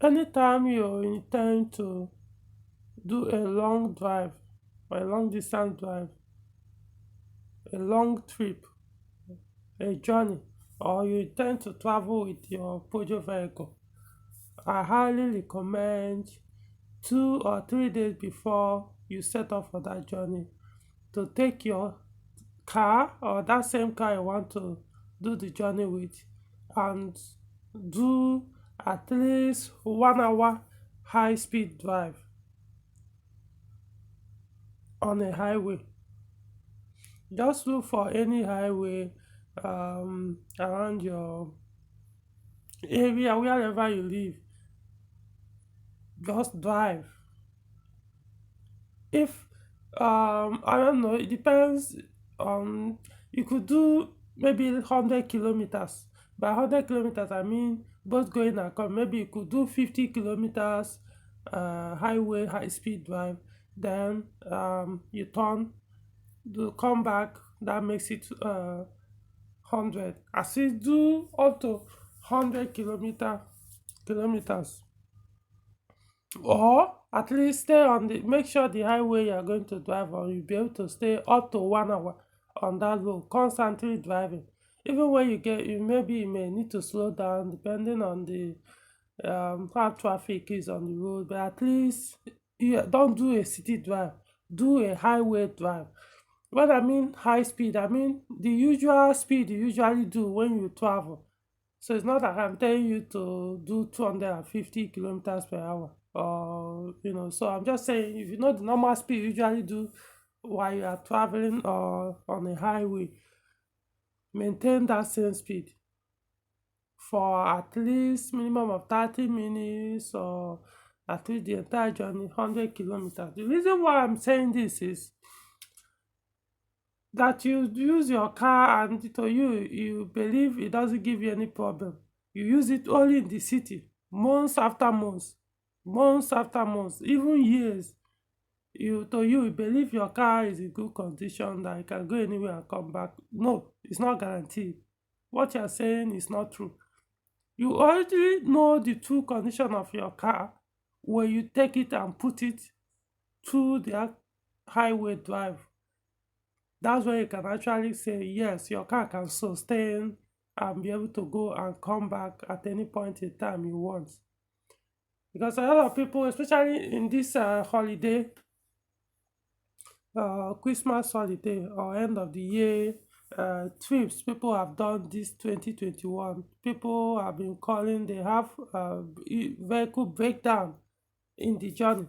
Anytime you intend to do a long drive, a long distance drive, a long trip, a journey, or you intend to travel with your Peugeot vehicle, I highly recommend 2 or 3 days before you set off for that journey to take your car or that same car you want to do the journey with and do at least 1 hour high speed drive on a highway. Just look for any highway around your area, wherever you live. Just drive. If I don't know, it depends on, you could do maybe 100 kilometers. By 100 kilometers I mean both going and come. Maybe you could do 50 kilometers highway high speed drive, then you turn to come back, that makes it 100. As you do up to 100 kilometers, or at least stay on the, make sure the highway you are going to drive on, you'll be able to stay up to 1 hour on that road, constantly driving. Even when you get, you maybe you may need to slow down depending on the how traffic is on the road, but at least you don't do a city drive, do a highway drive. When I mean high speed, I mean the usual speed you usually do when you travel. So it's not that I'm telling you to do 250 kilometers per hour, or so I'm just saying, if you know the normal speed you usually do while you are traveling or on a highway, maintain that same speed for at least minimum of 30 minutes, or at least the entire journey, 100 kilometers. The reason why I'm saying this is that you use your car and to you believe it doesn't give you any problem. You use it only in the city, months after months, months after months, even years. You believe your car is in good condition, that you can go anywhere and come back. No, it's not guaranteed. What you're saying is not true. You already know the true condition of your car when you take it and put it to the highway drive. That's where you can actually say, yes, your car can sustain and be able to go and come back at any point in time you want. Because a lot of people, especially in this holiday, Christmas holiday or end of the year trips, people have done this 2021. People have been calling, they have vehicle breakdown in the journey,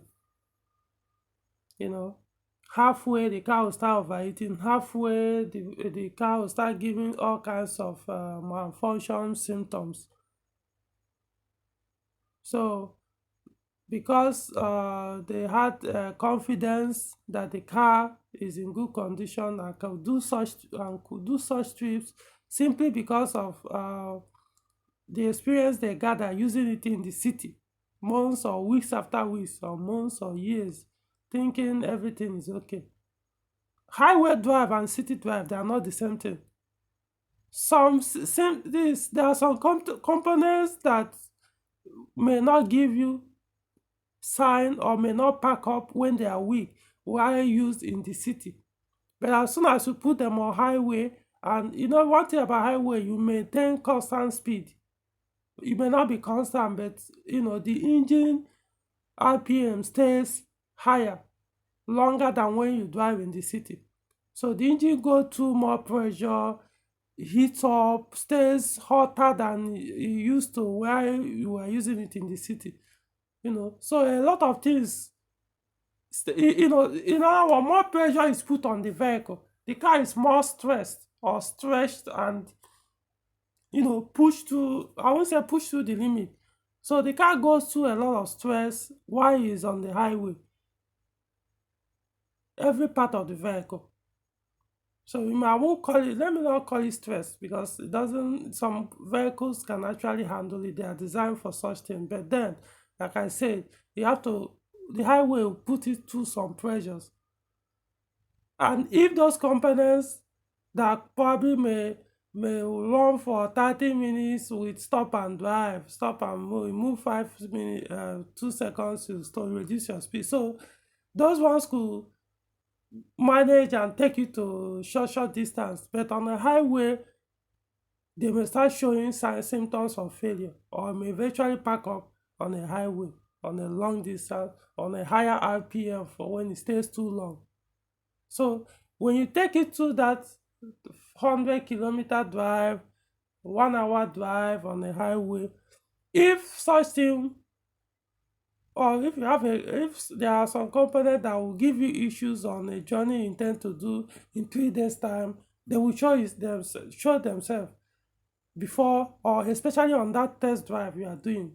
you know. Halfway the car will start overheating, halfway the car will start giving all kinds of malfunction symptoms. So because they had confidence that the car is in good condition and could do such trips, simply because of the experience they gather using it in the city, months or weeks after weeks, or months or years, thinking everything is okay. Highway drive and city drive, they are not the same thing. There are some components that may not give you sign or may not pack up when they are weak while used in the city. But as soon as you put them on highway, and one thing about highway, you maintain constant speed. It may not be constant, but the engine RPM stays higher longer than when you drive in the city. So the engine go through more pressure, heats up, stays hotter than it used to while you were using it in the city. So a lot of things, more pressure is put on the vehicle. The car is more stressed or stretched and pushed to, I won't say pushed to the limit. So the car goes through a lot of stress while it's on the highway, every part of the vehicle. So I won't call it, let me not call it stress, because it doesn't, some vehicles can actually handle it. They are designed for such things. But then, like I said, the highway will put it through some pressures. And if those components that probably may may run for 30 minutes with stop and drive, stop and move 5 minutes, 2 seconds to reduce your speed. So those ones could manage and take you to short distance, but on a highway they may start showing symptoms of failure, or may eventually pack up on a highway on a long distance on a higher RPM for when it stays too long. So when you take it to that 100-kilometer drive, 1 hour drive on a highway, if such thing, or if you have a, if there are some components that will give you issues on a journey you intend to do in 3 days time, they will show themselves before, or especially on that test drive you are doing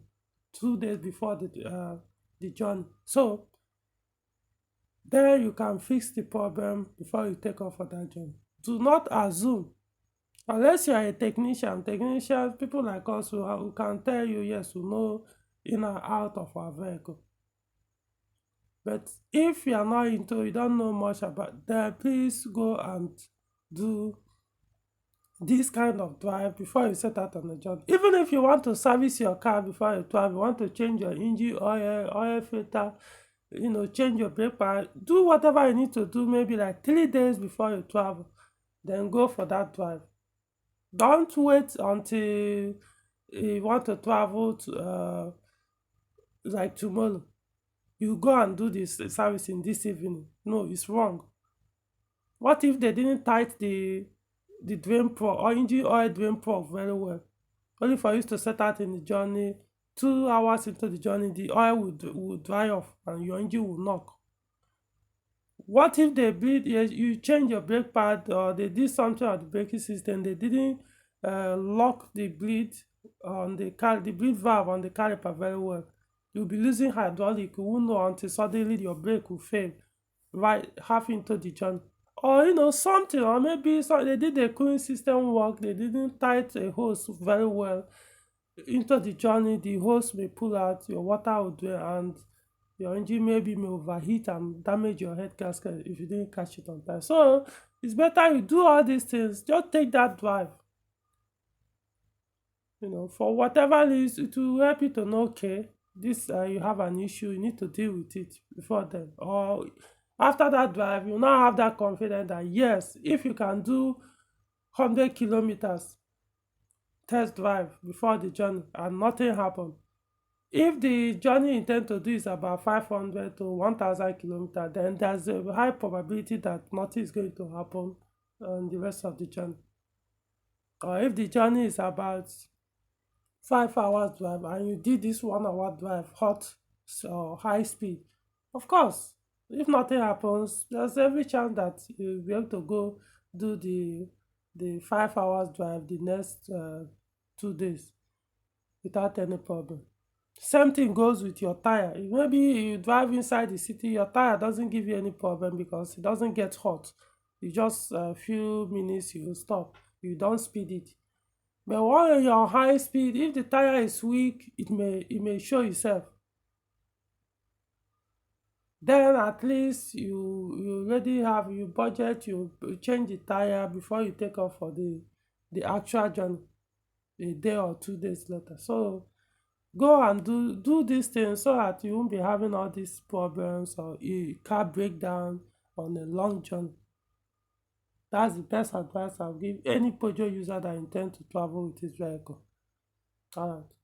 2 days before the journey. So then you can fix the problem before you take off for that journey. Do not assume, unless you are a technician. Technicians, people like us who can tell you, yes, we know in and out of our vehicle. But if you are not into, you don't know much about that, please go and do this kind of drive before you set out on the job. Even if you want to service your car before you drive, you want to change your engine oil filter, change your brake pad, do whatever you need to do, maybe like 3 days before you travel, then go for that drive. Don't wait until you want to travel to like tomorrow. You go and do this servicing this evening. No, it's wrong. What if they didn't tight the drain plug or engine oil drain plug very well? Only for you to set out in the journey, 2 hours into the journey, the oil will dry off and your engine will knock. What if they bleed? Yes, you change your brake pad, or they did something on the braking system, they didn't lock the bleed on the bleed valve on the caliper very well. You'll be losing hydraulic, you won't know until suddenly your brake will fail right half into the journey. Or something, or maybe they did the cooling system work, they didn't tight a hose very well into the journey, the hose may pull out, your water will drain, and your engine maybe may overheat and damage your head gasket if you didn't catch it on time. So it's better you do all these things, just take that drive. For whatever reason, it will help you to know, okay, this you have an issue, you need to deal with it before then. Or after that drive, you now have that confidence that yes, if you can do 100 kilometers test drive before the journey and nothing happened, if the journey you intend to do is about 500 to 1000 kilometers, then there's a high probability that nothing is going to happen on the rest of the journey. Or if the journey is about 5 hours drive and you did this 1 hour drive hot or high speed, of course, if nothing happens, there's every chance that you'll be able to go do the 5 hours drive the next 2 days without any problem. Same thing goes with your tire. Maybe you drive inside the city, your tire doesn't give you any problem because it doesn't get hot. You just a few minutes you stop, you don't speed it. But while you're high speed, if the tire is weak, it may show itself. Then at least you already have you budget, you change the tire before you take off for the actual journey a day or 2 days later. So go and do these things so that you won't be having all these problems or a car breakdown on a long journey. That's the best advice I'll give any Peugeot user that intend to travel with his vehicle. All right.